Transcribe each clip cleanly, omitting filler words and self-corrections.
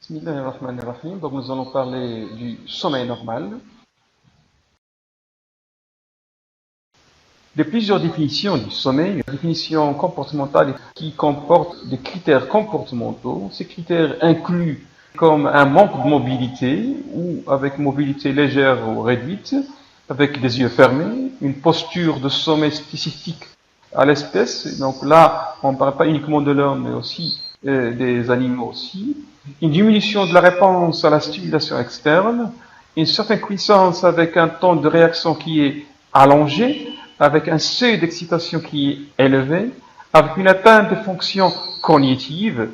Bismillahirrahmanirrahim. Donc nous allons parler du sommeil normal. De plusieurs définitions du sommeil, une définition comportementale qui comporte des critères comportementaux. Ces critères incluent comme un manque de mobilité ou avec mobilité légère ou réduite, avec des yeux fermés, une posture de sommeil spécifique à l'espèce. Donc là, on ne parle pas uniquement de l'homme, mais aussi des animaux aussi. Une diminution de la réponse à la stimulation externe, une certaine puissance avec un temps de réaction qui est allongé, avec un seuil d'excitation qui est élevé, avec une atteinte des fonctions cognitives,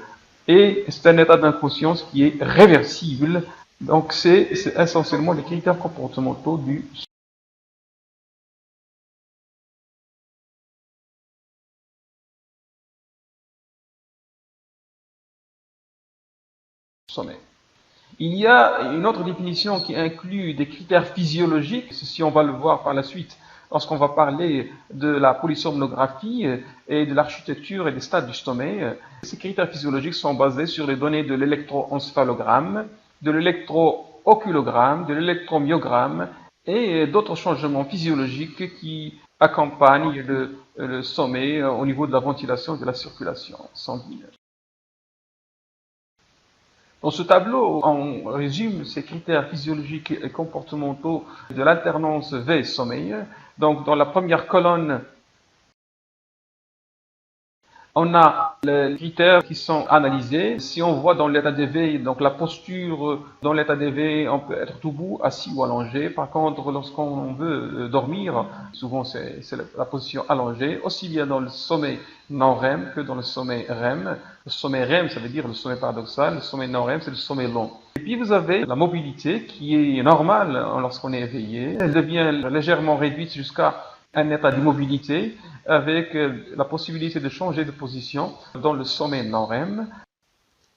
et c'est un état d'inconscience qui est réversible. Donc c'est essentiellement les critères comportementaux du sommeil. Il y a une autre définition qui inclut des critères physiologiques, ceci on va le voir par la suite lorsqu'on va parler de la polysomnographie et de l'architecture et des stades du sommeil. Ces critères physiologiques sont basés sur les données de l'électroencéphalogramme, de l'électrooculogramme, de l'électromyogramme et d'autres changements physiologiques qui accompagnent le sommeil au niveau de la ventilation et de la circulation sanguine. Dans ce tableau, on résume ces critères physiologiques et comportementaux de l'alternance veille-sommeil. Donc, dans la première colonne, on a les critères qui sont analysés. Si on voit dans l'état d'éveil, donc la posture dans l'état d'éveil, on peut être debout, assis ou allongé. Par contre, lorsqu'on veut dormir, souvent c'est la position allongée, aussi bien dans le sommeil non-REM que dans le sommeil REM. Le sommeil REM, ça veut dire le sommeil paradoxal. Le sommeil non-REM, c'est le sommeil long. Et puis vous avez la mobilité qui est normale lorsqu'on est éveillé. Elle devient légèrement réduite jusqu'à un état d'immobilité avec la possibilité de changer de position dans le sommeil non-REM.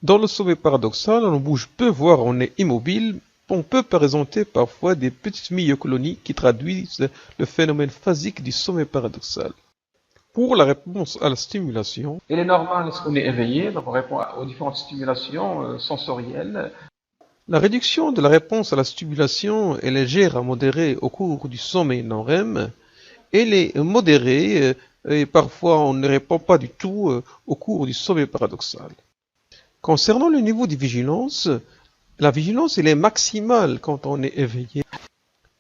Dans le sommeil paradoxal, on bouge peu, voire on est immobile. On peut présenter parfois des petites myocolonies qui traduisent le phénomène phasique du sommeil paradoxal. Pour la réponse à la stimulation, il est normal lorsqu'on est éveillé, donc on répond aux différentes stimulations sensorielles. La réduction de la réponse à la stimulation est légère à modérée au cours du sommeil non-REM. Elle est modérée et parfois on ne répond pas du tout au cours du sommeil paradoxal. Concernant le niveau de vigilance, la vigilance elle est maximale quand on est éveillé.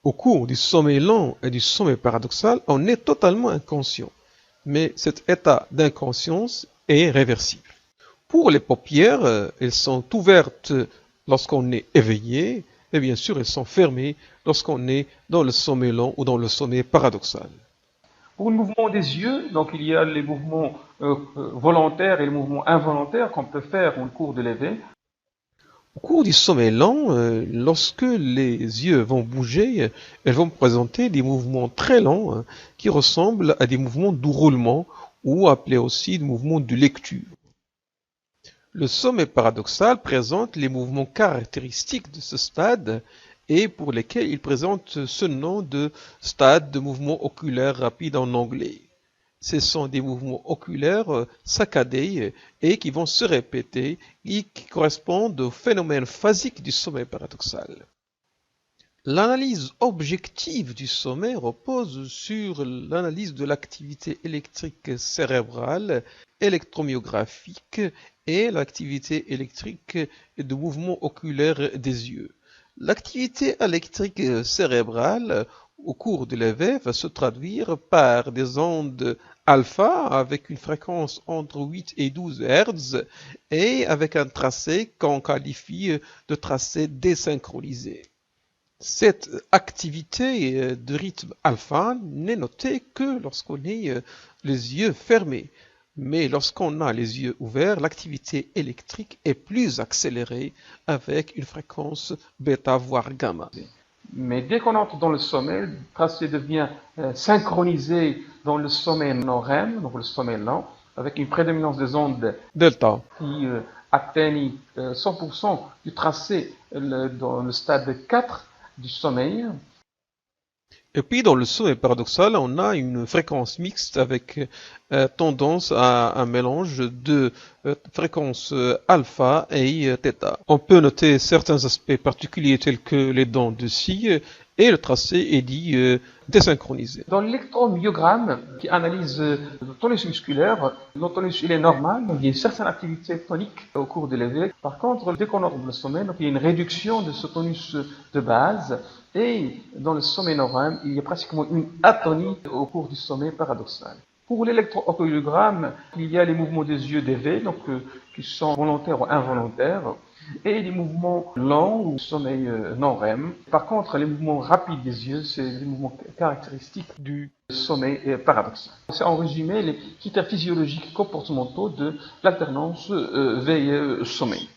Au cours du sommeil lent et du sommeil paradoxal, on est totalement inconscient. Mais cet état d'inconscience est réversible. Pour les paupières, elles sont ouvertes lorsqu'on est éveillé, et bien sûr elles sont fermées lorsqu'on est dans le sommeil lent ou dans le sommeil paradoxal. Pour le mouvement des yeux, donc il y a les mouvements volontaires et les mouvements involontaires qu'on peut faire au cours de l'éveil. Au cours du sommeil lent, lorsque les yeux vont bouger, elles vont présenter des mouvements très lents qui ressemblent à des mouvements de roulement ou appelés aussi des mouvements de lecture. Le sommeil paradoxal présente les mouvements caractéristiques de ce stade et pour lesquels il présente ce nom de stade de mouvement oculaire rapide en anglais. Ce sont des mouvements oculaires saccadés et qui vont se répéter et qui correspondent au phénomène phasique du sommeil paradoxal. L'analyse objective du sommeil repose sur l'analyse de l'activité électrique cérébrale, électromyographique et l'activité électrique et de mouvement oculaire des yeux. L'activité électrique cérébrale au cours de l'éveil va se traduire par des ondes alpha avec une fréquence entre 8 et 12 Hz et avec un tracé qu'on qualifie de tracé désynchronisé. Cette activité de rythme alpha n'est notée que lorsqu'on a les yeux fermés. Mais lorsqu'on a les yeux ouverts, l'activité électrique est plus accélérée avec une fréquence bêta voire gamma. Mais dès qu'on entre dans le sommeil, le tracé devient synchronisé dans le sommeil non-REM, donc le sommeil lent, avec une prédominance des ondes delta qui atteignent 100% du tracé dans le stade 4 du sommeil. Et puis dans le sommeil paradoxal, on a une fréquence mixte avec tendance à un mélange de fréquences alpha et θ. On peut noter certains aspects particuliers tels que les dents de scie et le tracé est dit désynchronisé. Dans l'électromyogramme qui analyse le tonus musculaire, le tonus il est normal, donc il y a une certaine activité tonique au cours de l'éveil. Par contre, dès qu'on entre le sommeil, donc il y a une réduction de ce tonus de base. Et dans le sommeil NORREM, il y a pratiquement une atonie au cours du sommeil paradoxal. Pour l'électroencéphalogramme, il y a les mouvements des yeux d'éveil, donc qui sont volontaires ou involontaires, et les mouvements lents ou sommeil non-REM. Par contre, les mouvements rapides des yeux, c'est les mouvements caractéristiques du sommeil paradoxal. C'est en résumé les critères physiologiques comportementaux de l'alternance veille-sommeil.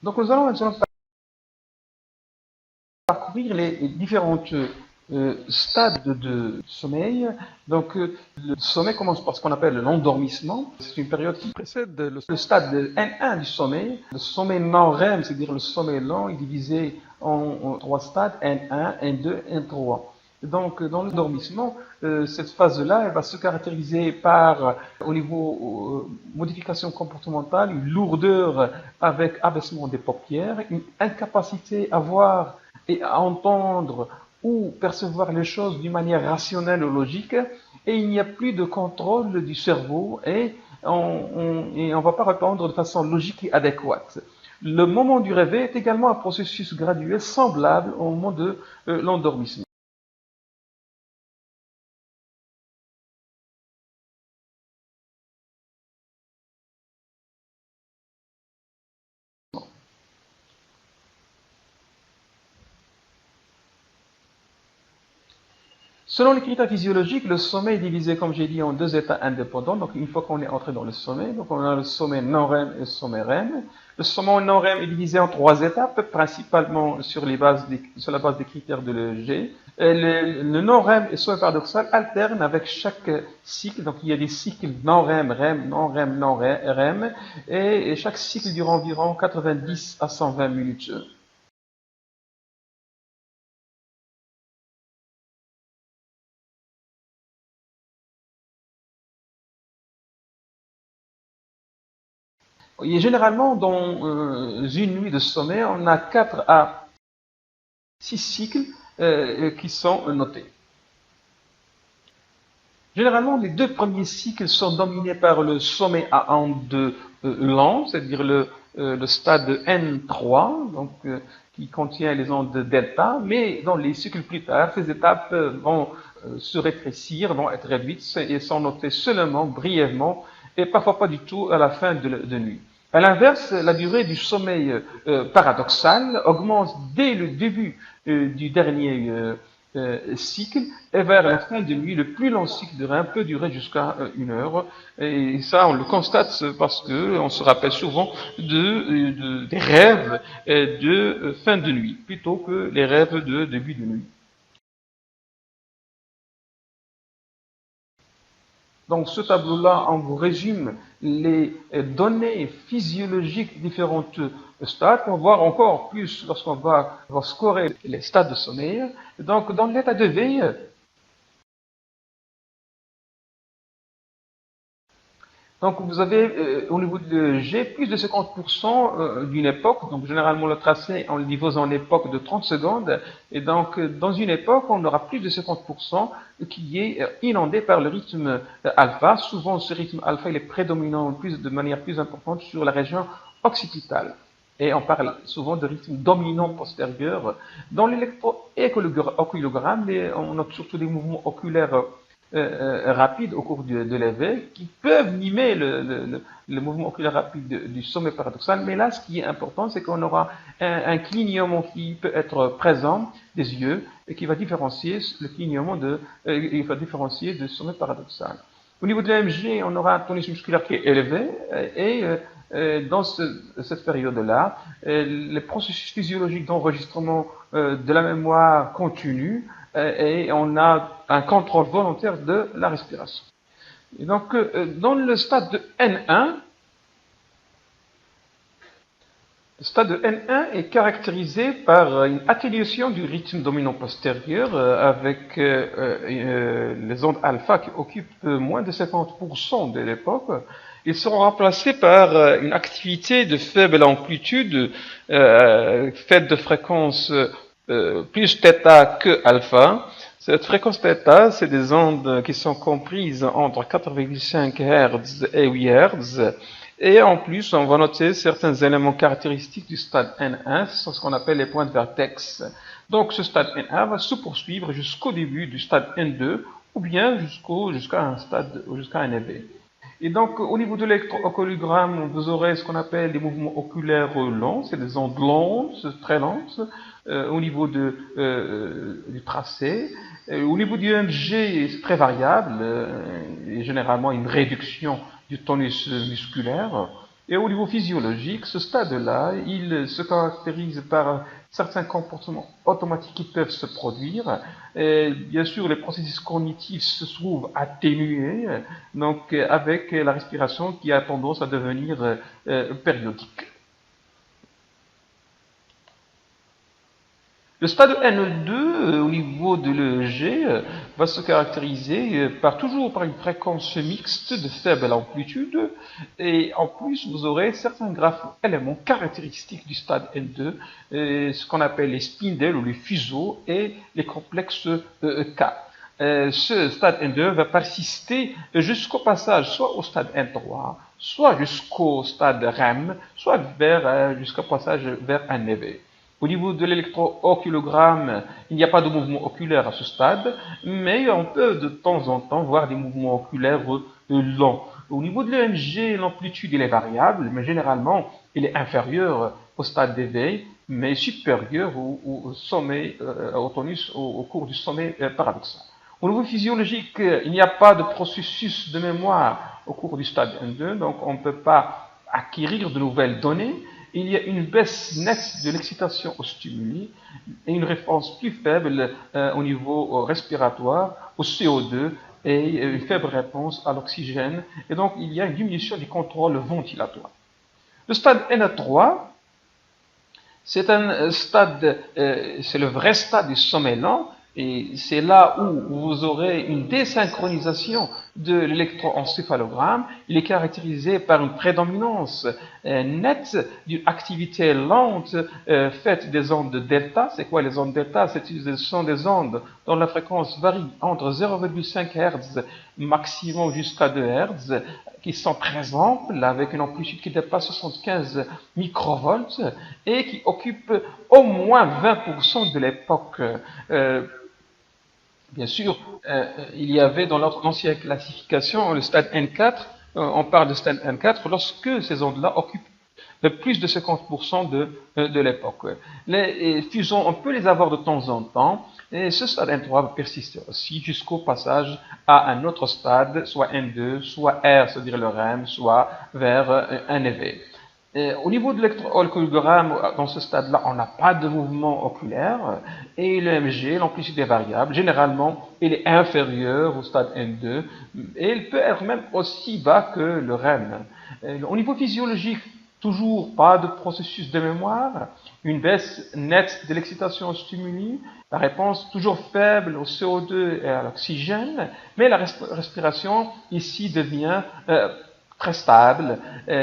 Donc nous allons maintenant parcourir les différentes stades de sommeil. Donc le sommeil commence par ce qu'on appelle l'endormissement. C'est une période qui précède le stade N1 du sommeil. Le sommeil non-REM, c'est-à-dire le sommeil lent, est divisé en trois stades, N1, N2, N3. Donc, dans l'endormissement, cette phase-là, elle va se caractériser par, au niveau modification comportementale, une lourdeur avec abaissement des paupières, une incapacité à voir et à entendre ou percevoir les choses d'une manière rationnelle ou logique, et il n'y a plus de contrôle du cerveau et on ne va pas répondre de façon logique et adéquate. Le moment du réveil est également un processus graduel semblable au moment de l'endormissement. Selon les critères physiologiques, le sommeil est divisé, comme j'ai dit, en deux états indépendants. Donc, une fois qu'on est entré dans le sommeil, donc on a le sommeil non-REM et le sommeil REM. Le sommeil non-REM est divisé en trois étapes, principalement sur la base des critères de l'EEG. Le non-REM et le sommeil paradoxal alternent avec chaque cycle. Donc, il y a des cycles non-REM, REM, non-REM, non-REM. Et chaque cycle dure environ 90 à 120 minutes. Et généralement, dans une nuit de sommeil, on a 4 à 6 cycles qui sont notés. Généralement, les deux premiers cycles sont dominés par le sommeil à ondes lent, c'est-à-dire le stade N3, donc, qui contient les ondes delta, mais dans les cycles plus tard, ces étapes vont se rétrécir, vont être réduites et sont notées seulement brièvement et parfois pas du tout à la fin de nuit. À l'inverse, la durée du sommeil paradoxal augmente dès le début du dernier cycle et vers la fin de nuit, le plus long cycle de REM peut durer jusqu'à 1 heure. Et ça, on le constate parce que on se rappelle souvent des rêves de fin de nuit plutôt que les rêves de début de nuit. Donc ce tableau-là, on vous résume les données physiologiques différentes stades, qu'on va voir encore plus lorsqu'on va scorer les stades de sommeil. Donc dans l'état de veille, donc vous avez au niveau de G plus de 50% d'une époque, donc généralement le tracé on le divise en époque de 30 secondes, et donc dans une époque on aura plus de 50% qui est inondé par le rythme alpha. Souvent ce rythme alpha il est prédominant de manière plus importante sur la région occipitale. Et on parle souvent de rythme dominant postérieur. Dans l'électroéncéphalogramme, on note surtout des mouvements oculaires rapides au cours de l'éveil qui peuvent mimer le mouvement oculaire rapide du sommeil paradoxal. Mais là, ce qui est important, c'est qu'on aura un clignement qui peut être présent des yeux et qui va différencier le clignement il va différencier du sommeil paradoxal. Au niveau de l'EMG, on aura un tonus musculaire qui est élevé et dans cette période-là, les processus physiologiques d'enregistrement de la mémoire continuent et on a un contrôle volontaire de la respiration. Et donc, dans le stade de N1, le stade de N1 est caractérisé par une atténuation du rythme dominant postérieur avec les ondes alpha qui occupent moins de 50% de l'époque. Ils seront remplacés par une activité de faible amplitude faite de fréquences plus θ que alpha. Cette fréquence θ, c'est des ondes qui sont comprises entre 4,5 Hz et 8 Hz. Et en plus, on va noter certains éléments caractéristiques du stade N1, c'est ce qu'on appelle les points de vertex. Donc ce stade N1 va se poursuivre jusqu'au début du stade N2 ou bien jusqu'à un éveil. Et donc au niveau de l'électroencéphalogramme, vous aurez ce qu'on appelle des mouvements oculaires longs, c'est des ondes longues, très lentes, au niveau du tracé. Au niveau du EMG, c'est très variable, et généralement une réduction du tonus musculaire. Et au niveau physiologique, ce stade-là, il se caractérise par certains comportements automatiques qui peuvent se produire. Et bien sûr, les processus cognitifs se trouvent atténués, donc avec la respiration qui a tendance à devenir périodique. Le stade N2, au niveau de l'EEG, va se caractériser toujours par une fréquence mixte de faible amplitude, et en plus vous aurez certains éléments caractéristiques du stade N2, ce qu'on appelle les spindles ou les fuseaux et les complexes K. Ce stade N2 va persister jusqu'au passage soit au stade N3, soit jusqu'au stade REM, soit jusqu'au passage vers un éveil. Au niveau de l'électrooculagramme, il n'y a pas de mouvement oculaire à ce stade, mais on peut de temps en temps voir des mouvements oculaires longs. Au niveau de l'EMG, l'amplitude est variable, mais généralement, il est inférieur au stade d'éveil, mais supérieur au sommeil, au tonus, au cours du sommeil paradoxal. Au niveau physiologique, il n'y a pas de processus de mémoire au cours du stade N2, donc on ne peut pas acquérir de nouvelles données. Il y a une baisse nette de l'excitation au stimuli et une réponse plus faible au niveau respiratoire, au CO2 et une faible réponse à l'oxygène. Et donc, il y a une diminution du contrôle ventilatoire. Le stade N3, c'est un stade, c'est le vrai stade du sommeil lent. Et c'est là où vous aurez une désynchronisation de l'électroencéphalogramme. Il est caractérisé par une prédominance nette d'une activité lente faite des ondes delta. C'est quoi les ondes delta? Ce sont des ondes dont la fréquence varie entre 0,5 Hz maximum jusqu'à 2 Hz, qui sont très amples, avec une amplitude qui dépasse 75 microvolts et qui occupent au moins 20% de l'époque. Bien sûr, il y avait dans l'ancienne classification le stade N4, on parle de stade N4 lorsque ces ondes-là occupent plus de 50% de l'époque. Les fusions, on peut les avoir de temps en temps, et ce stade N3 va persister aussi jusqu'au passage à un autre stade, soit N2, soit R, c'est-à-dire le REM, soit vers un éveil. Au niveau de l'électroencéphalogramme, dans ce stade-là, on n'a pas de mouvement oculaire et l'EMG, l'amplitude est variable. Généralement, il est inférieur au stade N2 et il peut être même aussi bas que le REM. Au niveau physiologique, toujours pas de processus de mémoire, une baisse nette de l'excitation au stimuli, la réponse toujours faible au CO2 et à l'oxygène, mais la respiration ici devient très stable.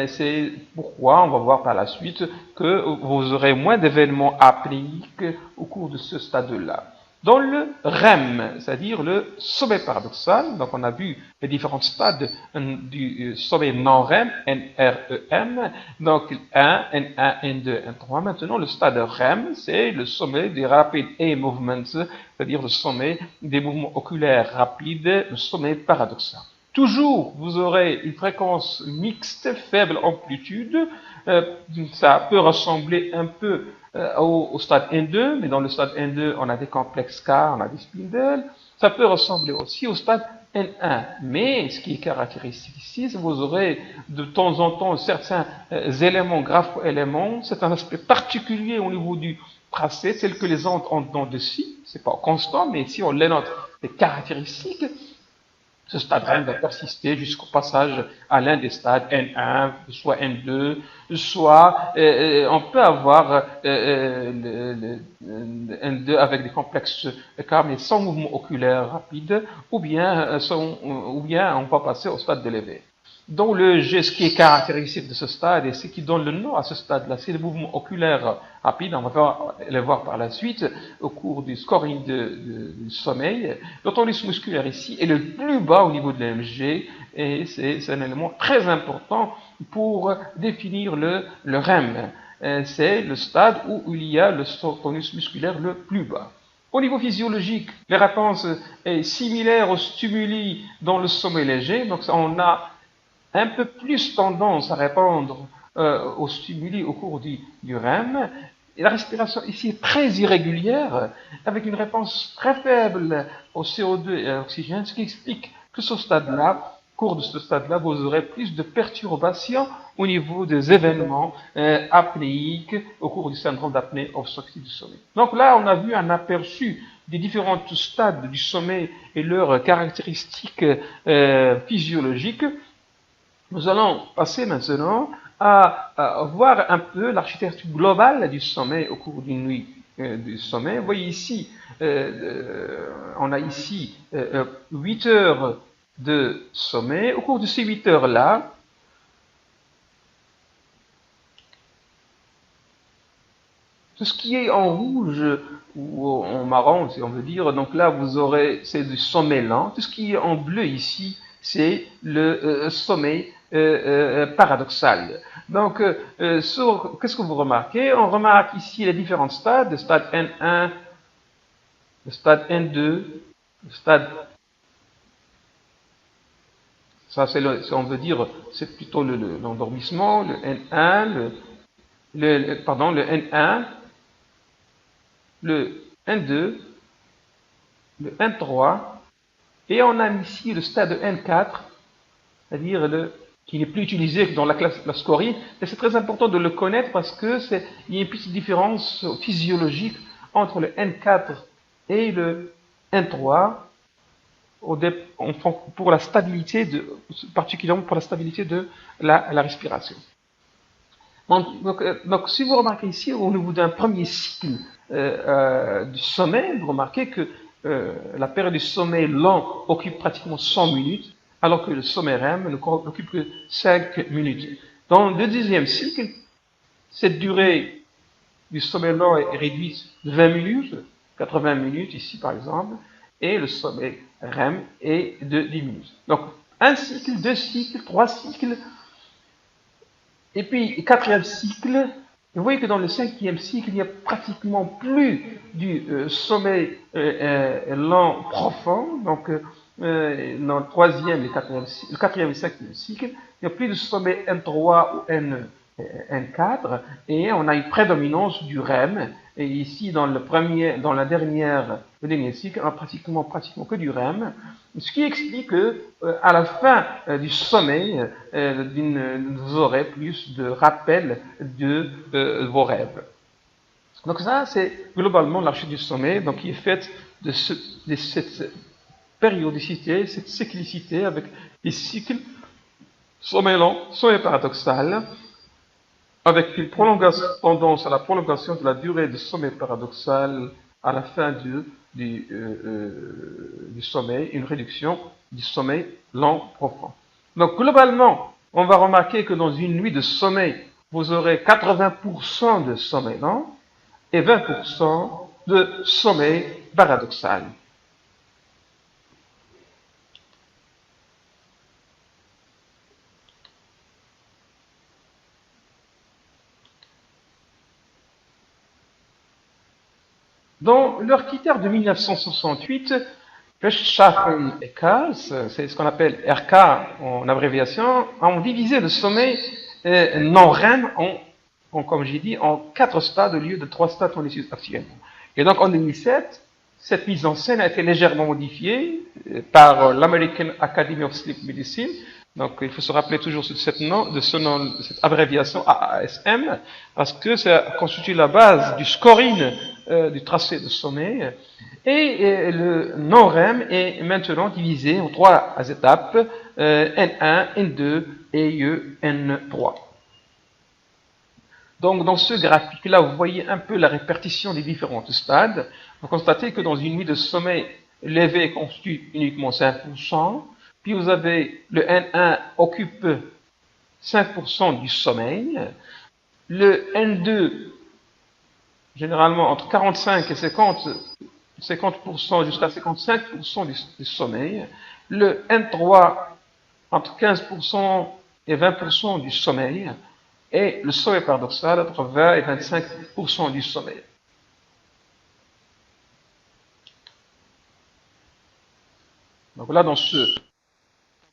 C'est pourquoi on va voir par la suite que vous aurez moins d'événements apnéiques au cours de ce stade-là. dans le REM, c'est-à-dire le sommeil paradoxal. Donc on a vu les différents stades du sommeil non-REM, NREM, donc N1, N1, N2, N3. Maintenant le stade REM, c'est le sommeil des rapid eye movements, c'est-à-dire le sommeil des mouvements oculaires rapides, le sommeil paradoxal. Toujours, vous aurez une fréquence mixte, faible amplitude. Ça peut ressembler un peu au stade N2, mais dans le stade N2, on a des complexes K, on a des spindles. Ça peut ressembler aussi au stade N1. Mais ce qui est caractéristique ici, c'est que vous aurez de temps en temps certains éléments, grapho-éléments. C'est un aspect particulier au niveau du tracé, tel que les ondes ont dans dessus. C'est pas constant, mais si on les note, c'est caractéristique. Ce stade REM va persister jusqu'au passage à l'un des stades N1, soit N2, soit on peut avoir le N2 avec des complexes K, mais sans mouvement oculaire rapide, ou bien on va passer au stade de l'éveil. Donc le geste qui est caractéristique de ce stade et ce qui donne le nom à ce stade-là, c'est le mouvement oculaire rapide. On va le voir par la suite au cours du scoring du sommeil. Le tonus musculaire ici est le plus bas au niveau de l'EMG et c'est un élément très important pour définir le REM. C'est le stade où il y a le tonus musculaire le plus bas. Au niveau physiologique, les réponses est similaire aux stimuli dans le sommeil léger. Donc on a un peu plus tendance à répondre aux stimuli au cours du REM. Et la respiration ici est très irrégulière, avec une réponse très faible au CO2 et à l'oxygène, ce qui explique que ce stade-là, au cours de ce stade-là, vous aurez plus de perturbations au niveau des événements apnéiques au cours du syndrome d'apnée obstructive du sommeil. Donc là, on a vu un aperçu des différents stades du sommeil et leurs caractéristiques physiologiques. Nous allons passer maintenant à voir un peu l'architecture globale du sommeil au cours d'une nuit du sommeil. Vous voyez ici, on a ici 8 heures de sommeil. Au cours de ces 8 heures-là, tout ce qui est en rouge ou en marron, si on veut dire, donc là vous aurez, c'est du sommeil lent. Tout ce qui est en bleu ici, c'est le sommeil paradoxal. Donc, qu'est-ce que vous remarquez? On remarque ici les différents stades, le stade N1, le stade N2, le stade... Ça, si on veut dire, c'est plutôt l'endormissement, le N1, le N1, le N2, le N3, et on a ici le stade N4, c'est-à-dire qui n'est plus utilisé que dans la classe la scoring, mais c'est très important de le connaître parce que il y a une petite différence physiologique entre le N4 et le N3 pour la stabilité particulièrement pour la stabilité de la respiration. Donc, si vous remarquez ici, au niveau d'un premier cycle du sommeil, vous remarquez que la période du sommeil lent occupe pratiquement 100 minutes, alors que le sommeil REM n'occupe que 5 minutes. Dans le deuxième cycle, cette durée du sommeil lent est réduite de 20 minutes, 80 minutes ici par exemple, et le sommeil REM est de 10 minutes. Donc, un cycle, 2 cycles, 3 cycles, et puis quatrième cycle, vous voyez que dans le cinquième cycle, il n'y a pratiquement plus du sommeil lent profond. Donc, dans le troisième, le quatrième et cinquième cycle, il n'y a plus de sommeil N3 ou N4, et on a une prédominance du REM. Et ici, dans le dernier cycle, on a pratiquement que du REM, ce qui explique que à la fin du sommeil, vous aurez plus de rappels de vos rêves. Donc ça, c'est globalement l'architecture du sommeil, donc qui est faite de cette périodicité, cette cyclicité avec des cycles sommeil lent, sommeil paradoxal, avec une tendance à la prolongation de la durée du sommeil paradoxal à la fin du sommeil, une réduction du sommeil lent profond. Donc globalement, on va remarquer que dans une nuit de sommeil, vous aurez 80% de sommeil lent et 20% de sommeil paradoxal. Dans leur critère de 1968, Rechtschaffen et Kals, c'est ce qu'on appelle RK en abréviation, ont divisé le sommeil non-REM comme j'ai dit, en 4 stades au lieu de 3 stades qu'on utilise actuellement. Et donc en 2007, cette mise en scène a été légèrement modifiée par l'American Academy of Sleep Medicine. Donc il faut se rappeler toujours de cette abréviation AASM, parce que ça constitue la base du scoring du tracé de sommeil. Et le non-REM est maintenant divisé en 3 étapes, N1, N2 et N3. Donc, dans ce graphique-là, vous voyez un peu la répartition des différents stades. Vous constatez que dans une nuit de sommeil, l'éveil constitue uniquement 5%, puis vous avez le N1 occupe 5% du sommeil, le N2, généralement entre 45 et 50% jusqu'à 55% du sommeil, le N3 entre 15% et 20% du sommeil, et le sommeil paradoxal entre 20 et 25% du sommeil. Donc là, dans ce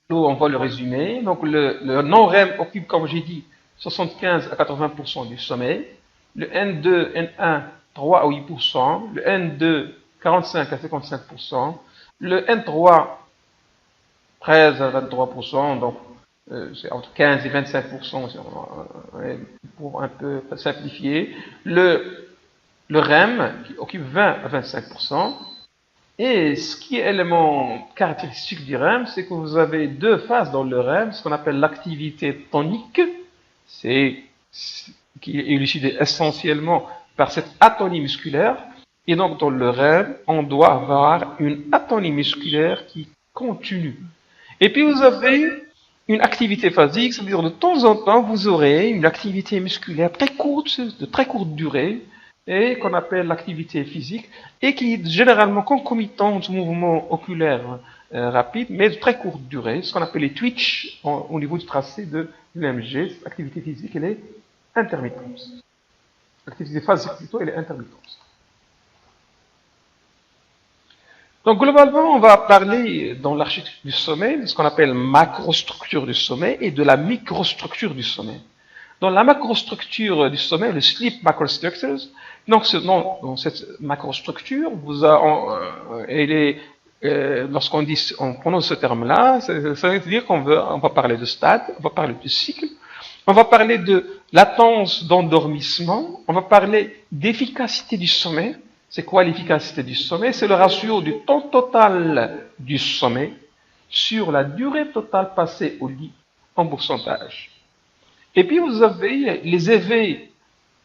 tableau, on voit le résumé. Donc le non-REM occupe, comme j'ai dit, 75 à 80% du sommeil. Le N2, N1, 3 à 8%. Le N2, 45 à 55%. Le N3, 13 à 23%. Donc c'est entre 15 et 25%, pour un peu simplifier. Le REM, qui occupe 20 à 25%. Et ce qui est élément caractéristique du REM, c'est que vous avez 2 phases dans le REM, ce qu'on appelle l'activité tonique, qui est élucidée essentiellement par cette atonie musculaire. Et donc dans le REM, on doit avoir une atonie musculaire qui continue. Et puis vous avez une activité phasique, c'est-à-dire de temps en temps, vous aurez une activité musculaire très courte, de très courte durée, et qu'on appelle l'activité physique, et qui est généralement concomitante au mouvement oculaire rapide, mais de très courte durée, ce qu'on appelle les twitch au niveau du tracé de l'EMG. L'activité physique, elle est intermittente. L'activité phasique, plutôt, elle est intermittente. Donc globalement, on va parler dans l'architecture du sommeil de ce qu'on appelle macrostructure du sommeil et de la microstructure du sommeil. Dans la macrostructure du sommeil, le sleep macrostructures, donc dans cette macrostructure, lorsqu'on prononce ce terme-là, ça veut dire qu'on va parler de stade, on va parler de cycle, on va parler de latence d'endormissement, on va parler d'efficacité du sommeil. C'est quoi l'efficacité du sommeil? C'est le ratio du temps total du sommeil sur la durée totale passée au lit en pourcentage. Et puis vous avez les éveils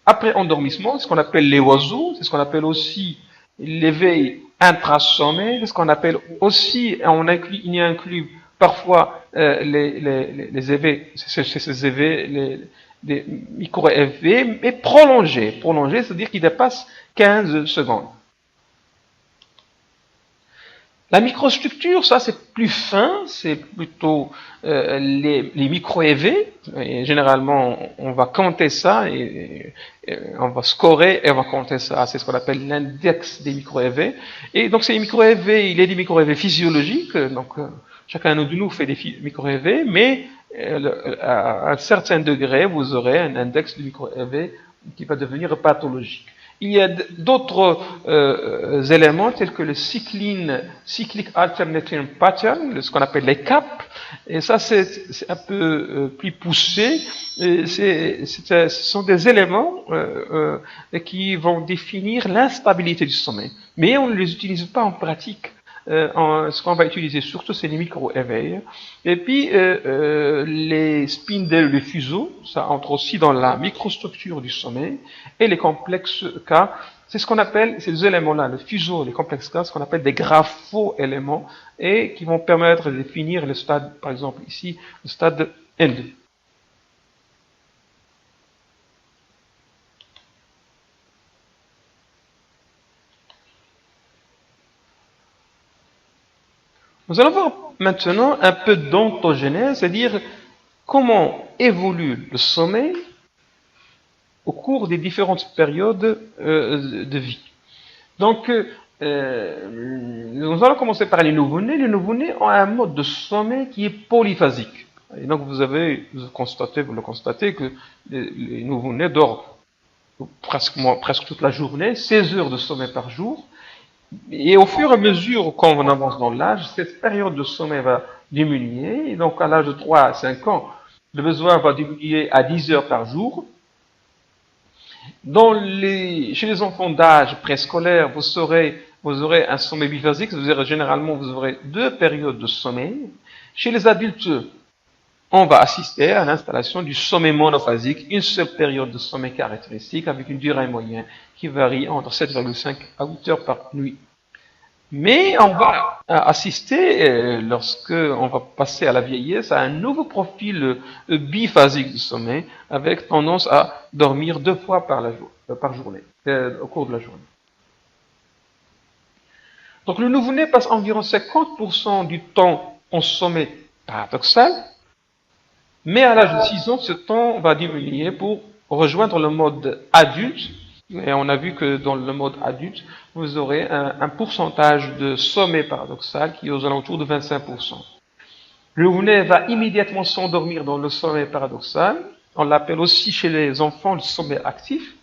après endormissement, ce qu'on appelle les oiseaux, c'est ce qu'on appelle aussi l'éveil intrasommeil, c'est ce qu'on appelle aussi, il y inclut parfois les éveils, ces éveils, des micro-éveils, mais prolongés, c'est-à-dire qu'ils dépassent 15 secondes. La microstructure, ça c'est plus fin, c'est plutôt les micro-EV. Généralement, on va compter ça et on va scorer et on va compter ça. C'est ce qu'on appelle l'index des micro-EV. Et donc ces micro-EV, il y a des micro-EV physiologiques. Donc chacun de nous fait des micro-EV, mais à un certain degré, vous aurez un index de micro-EV qui va devenir pathologique. Il y a d'autres éléments tels que le Cyclic Alternating Pattern, ce qu'on appelle les CAP, et ça c'est un peu plus poussé. Ce sont des éléments qui vont définir l'instabilité du sommeil, mais on ne les utilise pas en pratique. Ce qu'on va utiliser surtout, c'est les micro-éveils. Et puis, les spindles, les fuseaux, ça entre aussi dans la microstructure du sommeil. Et les complexes K, c'est ce qu'on appelle, ces éléments-là, le fuseau et les complexes K, ce qu'on appelle des grapho-éléments, et qui vont permettre de définir le stade, par exemple ici, le stade N2. Nous allons voir maintenant un peu d'ontogénèse, c'est-à-dire comment évolue le sommeil au cours des différentes périodes de vie. Donc, nous allons commencer par les nouveau-nés. Les nouveau-nés ont un mode de sommeil qui est polyphasique. Et donc, vous le constatez que les nouveau-nés dorment presque toute la journée, 16 heures de sommeil par jour. Et au fur et à mesure qu'on avance dans l'âge, cette période de sommeil va diminuer. Et donc, à l'âge de 3 à 5 ans, le besoin va diminuer à 10 heures par jour. Chez les enfants d'âge préscolaire, vous aurez un sommeil biphasique, généralement vous aurez 2 périodes de sommeil. Chez les adultes, on va assister à l'installation du sommeil monophasique, une seule période de sommeil caractéristique avec une durée moyenne qui varie entre 7,5 à 8 heures par nuit. Mais on va assister, lorsque on va passer à la vieillesse, à un nouveau profil biphasique du sommeil, avec tendance à dormir 2 fois par journée, au cours de la journée. Donc le nouveau-né passe environ 50% du temps en sommeil paradoxal, mais à l'âge de 6 ans, ce temps va diminuer pour rejoindre le mode adulte. Et on a vu que dans le mode adulte, vous aurez un pourcentage de sommeil paradoxal qui est aux alentours de 25%. Le nouveau-né va immédiatement s'endormir dans le sommeil paradoxal. On l'appelle aussi chez les enfants le sommeil actif.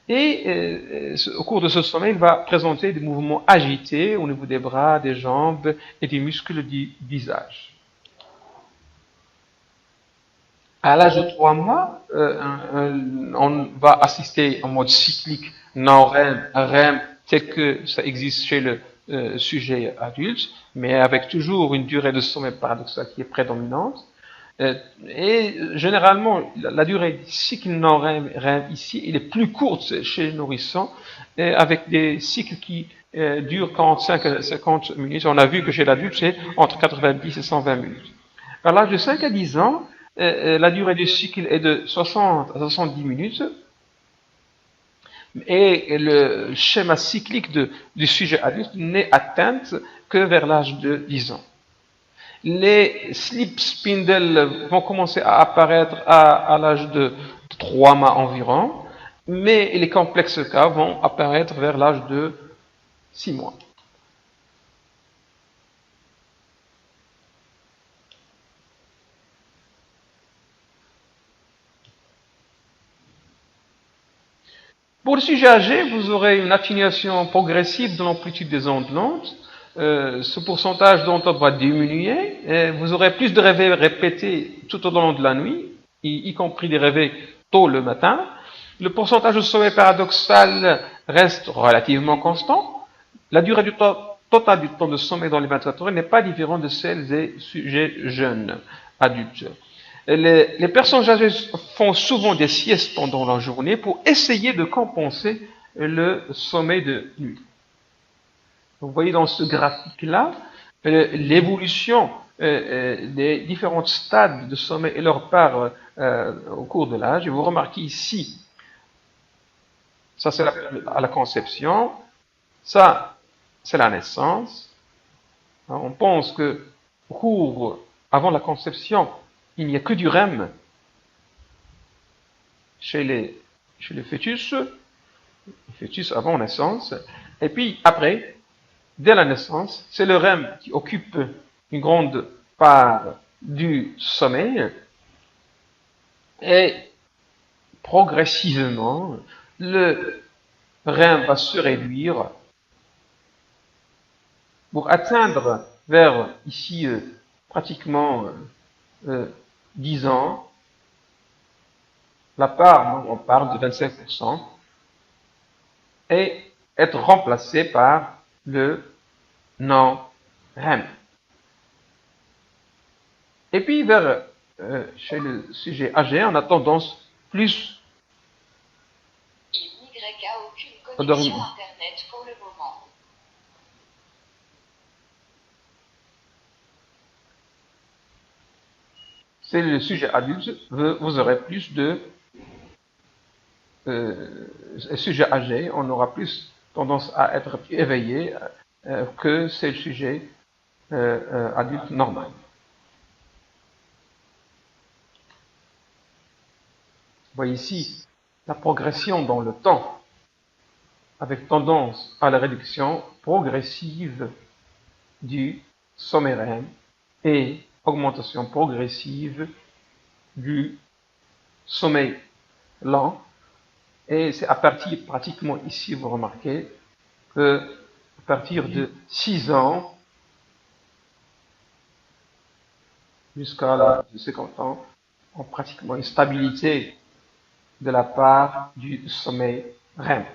Et au cours de ce sommeil, il va présenter des mouvements agités au niveau des bras, des jambes et des muscles du visage. À l'âge de 3 mois, on va assister en mode cyclique non-REM, REM, tel que ça existe chez le sujet adulte, mais avec toujours une durée de sommeil paradoxal qui est prédominante. Et généralement, la durée du cycle non-REM ici, il est plus courte chez les nourrissons, avec des cycles qui durent 45 à 50 minutes. On a vu que chez l'adulte, c'est entre 90 et 120 minutes. À l'âge de 5 à 10 ans, la durée du cycle est de 60 à 70 minutes et le schéma cyclique du sujet adulte n'est atteint que vers l'âge de 10 ans. Les sleep spindles vont commencer à apparaître à l'âge de 3 mois environ, mais les complexes cas vont apparaître vers l'âge de 6 mois. Pour le sujet âgé, vous aurez une atténuation progressive de l'amplitude des ondes lentes. Ce pourcentage d'ondes va diminuer. Et vous aurez plus de réveils répétés tout au long de la nuit, y compris des réveils tôt le matin. Le pourcentage de sommeil paradoxal reste relativement constant. La durée totale du temps de sommeil dans les 24 heures n'est pas différente de celle des sujets jeunes, adultes. Les personnes âgées font souvent des siestes pendant la journée pour essayer de compenser le sommeil de nuit. Vous voyez dans ce graphique-là l'évolution des différents stades de sommeil et leur part au cours de l'âge. Et vous remarquez ici, ça c'est à la conception, ça c'est la naissance. On pense que avant la conception, il n'y a que du REM chez le fœtus avant naissance, et puis après, dès la naissance, c'est le REM qui occupe une grande part du sommeil, et progressivement, le REM va se réduire pour atteindre vers ici pratiquement 10 ans, la part, on parle de 25%, et être remplacé par le non-REM. Et puis, chez le sujet âgé, on a tendance plus à dormir. Internet pour le moment. C'est le sujet adulte, vous aurez plus de sujet âgé, on aura plus tendance à être éveillé que c'est le sujet adulte normal. Vous voyez ici la progression dans le temps, avec tendance à la réduction progressive du sommeil REM et augmentation progressive du sommeil lent. Et c'est à partir, pratiquement ici, vous remarquez, que à partir de 6 ans jusqu'à l'âge de 50 ans, on pratiquement une stabilité de la part du sommeil REM.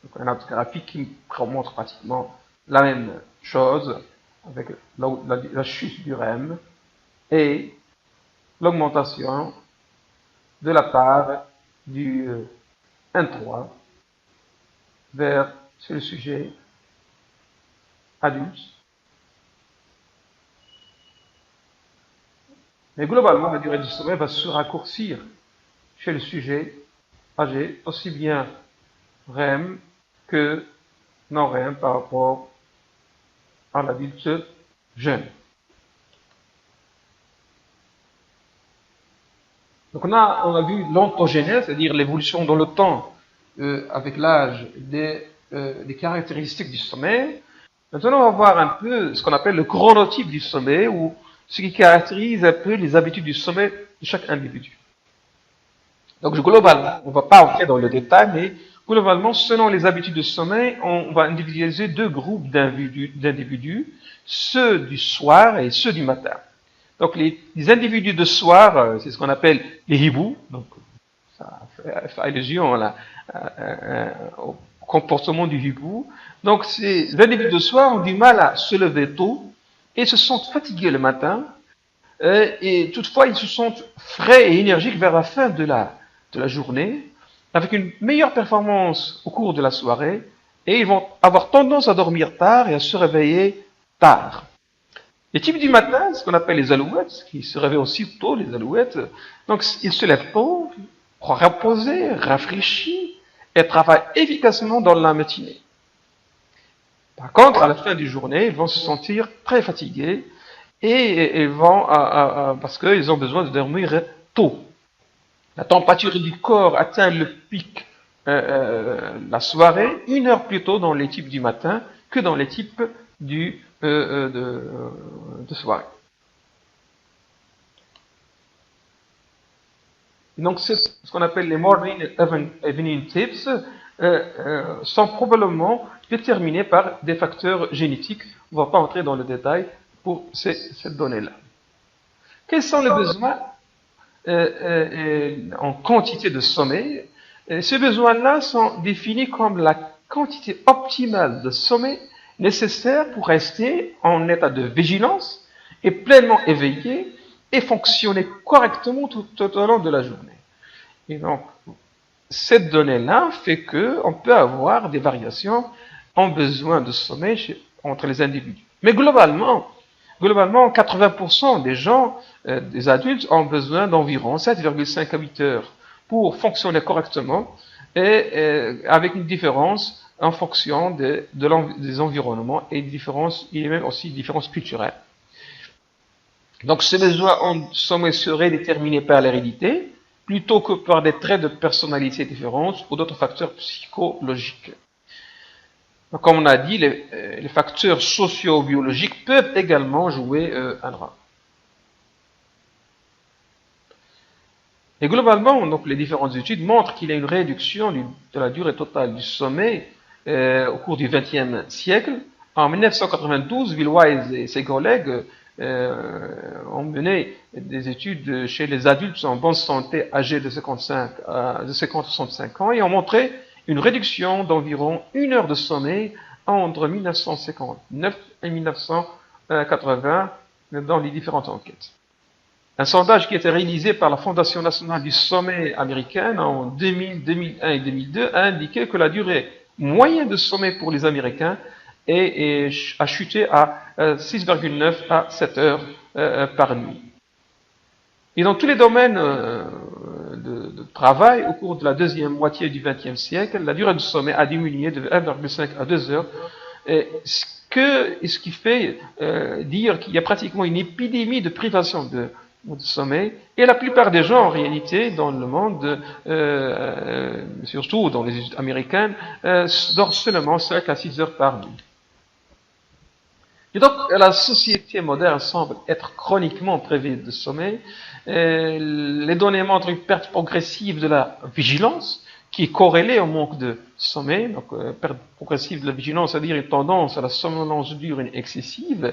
Donc un autre graphique qui montre pratiquement la même chose avec la chute du REM et l'augmentation de la part du N3 vers chez le sujet adulte. Mais globalement, la durée du sommeil va se raccourcir chez le sujet âgé, aussi bien REM que non REM par rapport à l'adulte jeune. Donc on a vu l'ontogénèse, c'est-à-dire l'évolution dans le temps avec l'âge des caractéristiques du sommeil. Maintenant, on va voir un peu ce qu'on appelle le chronotype du sommeil, ou ce qui caractérise un peu les habitudes du sommeil de chaque individu. Donc globalement, on ne va pas entrer dans le détail, mais globalement, selon les habitudes de sommeil, on va individualiser deux groupes d'individus, ceux du soir et ceux du matin. Donc les individus de soir, c'est ce qu'on appelle les hiboux, donc ça fait allusion au comportement du hibou. Donc ces individus de soir ont du mal à se lever tôt et se sentent fatigués le matin, et toutefois ils se sentent frais et énergiques vers la fin de la journée, avec une meilleure performance au cours de la soirée, et ils vont avoir tendance à dormir tard et à se réveiller tard. Les types du matin, ce qu'on appelle les alouettes, qui se réveillent aussi tôt, les alouettes, donc ils se lèvent tôt, reposés, rafraîchis, et travaillent efficacement dans la matinée. Par contre, à la fin du journée, ils vont se sentir très fatigués, et ils vont, parce qu'ils ont besoin de dormir tôt. La température du corps atteint le pic la soirée, 1 heure plus tôt dans les types du matin que dans les types de soirée. Donc, ce qu'on appelle les morning evening tips sont probablement déterminés par des facteurs génétiques. On ne va pas entrer dans le détail pour cette donnée-là. Quels sont les besoins en quantité de sommeil? Ces besoins-là sont définis comme la quantité optimale de sommeil nécessaire pour rester en état de vigilance et pleinement éveillé et fonctionner correctement tout au long de la journée. Et donc, cette donnée-là fait qu'on peut avoir des variations en besoin de sommeil entre les individus. Mais globalement, 80% des gens, des adultes, ont besoin d'environ 7,5 à 8 heures pour fonctionner correctement, et avec une différence en fonction des environnements et il y a même aussi des différences culturelles. Donc ces besoins en sommeil seraient déterminés par l'hérédité plutôt que par des traits de personnalité différents ou d'autres facteurs psychologiques. Donc, comme on a dit, les facteurs socio-biologiques peuvent également jouer un rôle. Et globalement, donc, les différentes études montrent qu'il y a une réduction de la durée totale du sommeil au cours du XXe siècle. En 1992, Willwise et ses collègues ont mené des études chez les adultes en bonne santé âgés de 50 à 65 ans et ont montré une réduction d'environ 1 heure de sommeil entre 1959 et 1980 dans les différentes enquêtes. Un sondage qui a été réalisé par la Fondation nationale du sommeil américaine en 2000, 2001 et 2002 a indiqué que la durée moyenne de sommeil pour les Américains a chuté à 6,9 à 7 heures par nuit. Et dans tous les domaines de travail au cours de la deuxième moitié du XXe siècle, la durée du sommeil a diminué de 1,5 à 2 heures, et ce qui fait dire qu'il y a pratiquement une épidémie de privation de sommeil, et la plupart des gens en réalité dans le monde, surtout dans les études américaines, dorment seulement 5 à 6 heures par nuit. Et donc, la société moderne semble être chroniquement privée de sommeil. Les données montrent une perte progressive de la vigilance, qui est corrélée au manque de sommeil. Donc, perte progressive de la vigilance, c'est-à-dire une tendance à la somnolence diurne excessive.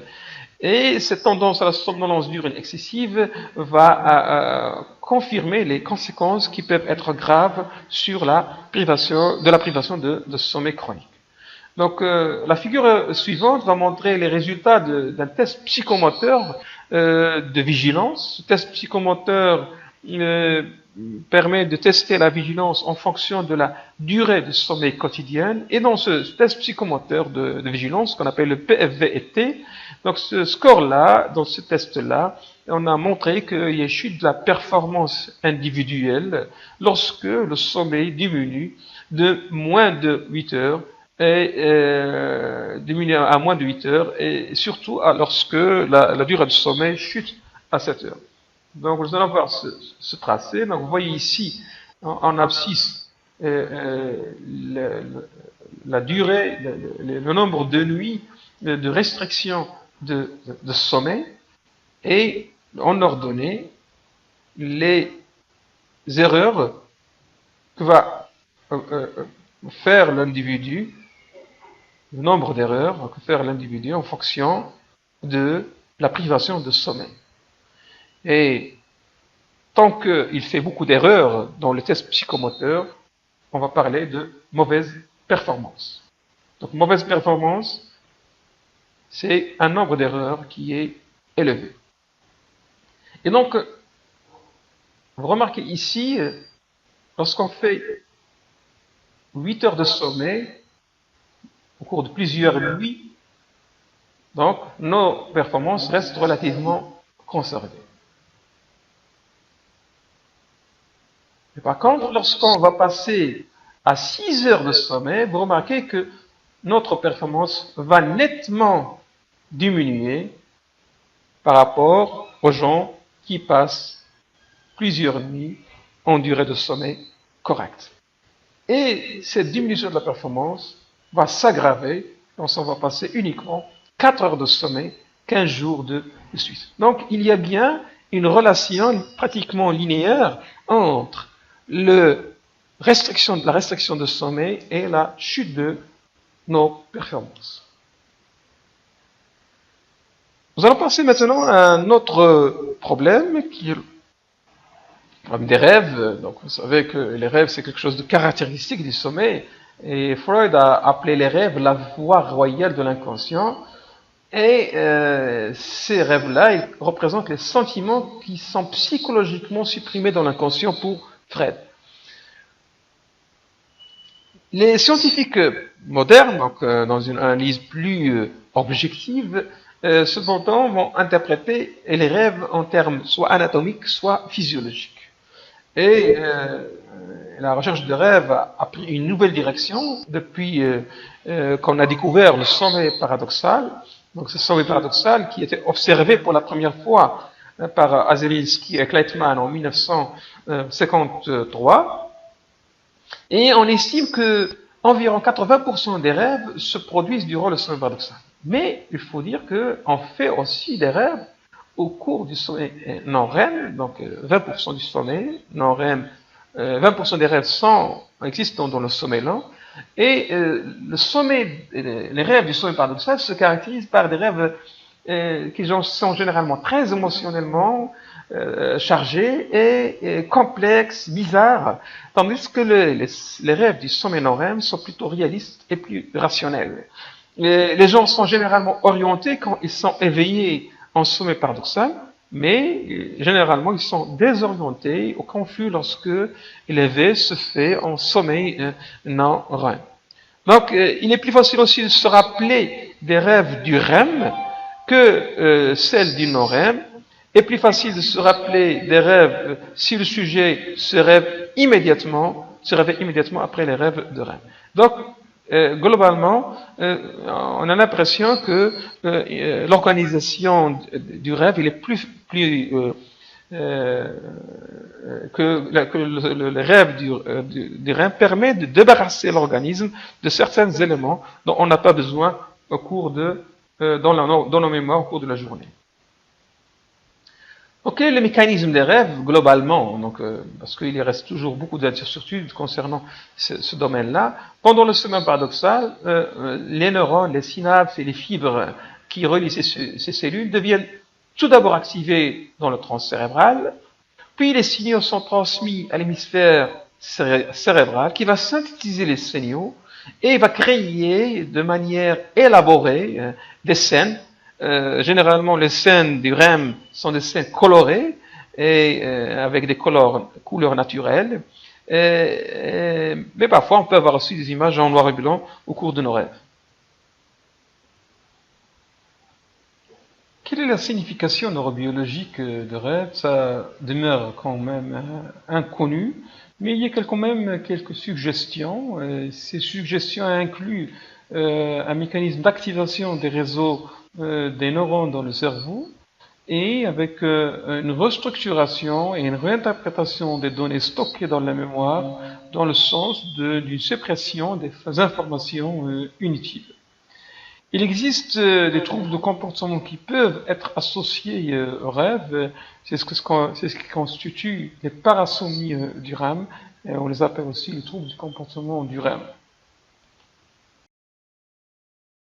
Et cette tendance à la somnolence diurne excessive va confirmer les conséquences qui peuvent être graves sur la privation de sommeil chronique. Donc, la figure suivante va montrer les résultats d'un test psychomoteur de vigilance. Ce test psychomoteur permet de tester la vigilance en fonction de la durée de sommeil quotidienne. Et dans ce test psychomoteur de vigilance, qu'on appelle le PFV-T, donc ce score-là, dans ce test-là, on a montré qu'il y a chute de la performance individuelle lorsque le sommeil diminue de moins de 8 heures et diminue à moins de 8 heures, et surtout lorsque la durée de sommeil chute à 7 heures. Donc nous allons voir ce tracé. Donc vous voyez ici en abscisse la durée, le nombre de nuits de restriction de sommeil, et en ordonnée les erreurs que va faire l'individu, le nombre d'erreurs que faire l'individu en fonction de la privation de sommeil. Et tant qu'il fait beaucoup d'erreurs dans le test psychomoteur, on va parler de mauvaise performance. Donc mauvaise performance, c'est un nombre d'erreurs qui est élevé. Et donc, vous remarquez ici, lorsqu'on fait 8 heures de sommeil au cours de plusieurs nuits, donc nos performances restent relativement conservées. Mais par contre, lorsqu'on va passer à 6 heures de sommeil, vous remarquez que notre performance va nettement diminuer par rapport aux gens qui passent plusieurs nuits en durée de sommeil correcte. Et cette diminution de la performance va s'aggraver lorsqu'on va passer uniquement 4 heures de sommeil, 15 jours de suite. Donc il y a bien une relation pratiquement linéaire entre la restriction de sommeil et la chute de nos performances. Nous allons passer maintenant à un autre problème qui est le problème des rêves. Donc vous savez que les rêves c'est quelque chose de caractéristique du sommeil, et Freud a appelé les rêves la voie royale de l'inconscient. Et ces rêves-là, ils représentent les sentiments qui sont psychologiquement supprimés dans l'inconscient pour Freud. Les scientifiques modernes, donc dans une analyse plus objective, cependant vont interpréter les rêves en termes soit anatomiques, soit physiologiques. Et la recherche de rêves a pris une nouvelle direction depuis qu'on a découvert le sommeil paradoxal. Donc ce sommeil paradoxal qui était observé pour la première fois par Azelinsky et Kleitman en 1953. Et on estime que environ 80% des rêves se produisent durant le sommeil paradoxal. Mais il faut dire qu'on fait aussi des rêves au cours du sommeil non-REM, donc 20% du sommeil non-REM, 20% des rêves existent dans le sommeil lent. Et les rêves du sommeil paradoxal se caractérisent par des rêves qui sont généralement très émotionnellement chargés et complexes, bizarres, tandis que les rêves du sommeil non-REM sont plutôt réalistes et plus rationnels. Les gens sont généralement orientés quand ils sont éveillés en sommeil paradoxal, mais généralement ils sont désorientés ou confus lorsque l'éveil se fait en sommeil non-REM. Donc il est plus facile aussi de se rappeler des rêves du REM que celles du non-REM, est plus facile de se rappeler des rêves si le sujet se réveille immédiatement après les rêves de REM. Donc, globalement, on a l'impression que l'organisation du rêve, il est que le rêve du REM permet de débarrasser l'organisme de certains éléments dont on n'a pas besoin au cours dans nos mémoires au cours de la journée. Ok, le mécanisme des rêves, globalement, donc, parce qu'il reste toujours beaucoup d'incertitudes concernant ce domaine-là. Pendant le sommeil paradoxal, les neurones, les synapses et les fibres qui relient ces cellules deviennent tout d'abord activées dans le tronc cérébral, puis les signaux sont transmis à l'hémisphère cérébral qui va synthétiser les signaux et va créer de manière élaborée des scènes. Généralement, les scènes du REM sont des scènes colorées et avec des couleurs naturelles. Mais parfois, on peut avoir aussi des images en noir et blanc au cours de nos rêves. Quelle est la signification neurobiologique de rêve? Ça demeure quand même inconnu, mais il y a quand même quelques suggestions. Ces suggestions incluent un mécanisme d'activation des réseaux des neurones dans le cerveau et avec une restructuration et une réinterprétation des données stockées dans la mémoire dans le sens d'une suppression des informations inutiles. Il existe des troubles de comportement qui peuvent être associés au rêve. C'est ce qui constitue les parasomnies du REM. Et on les appelle aussi les troubles du comportement du REM.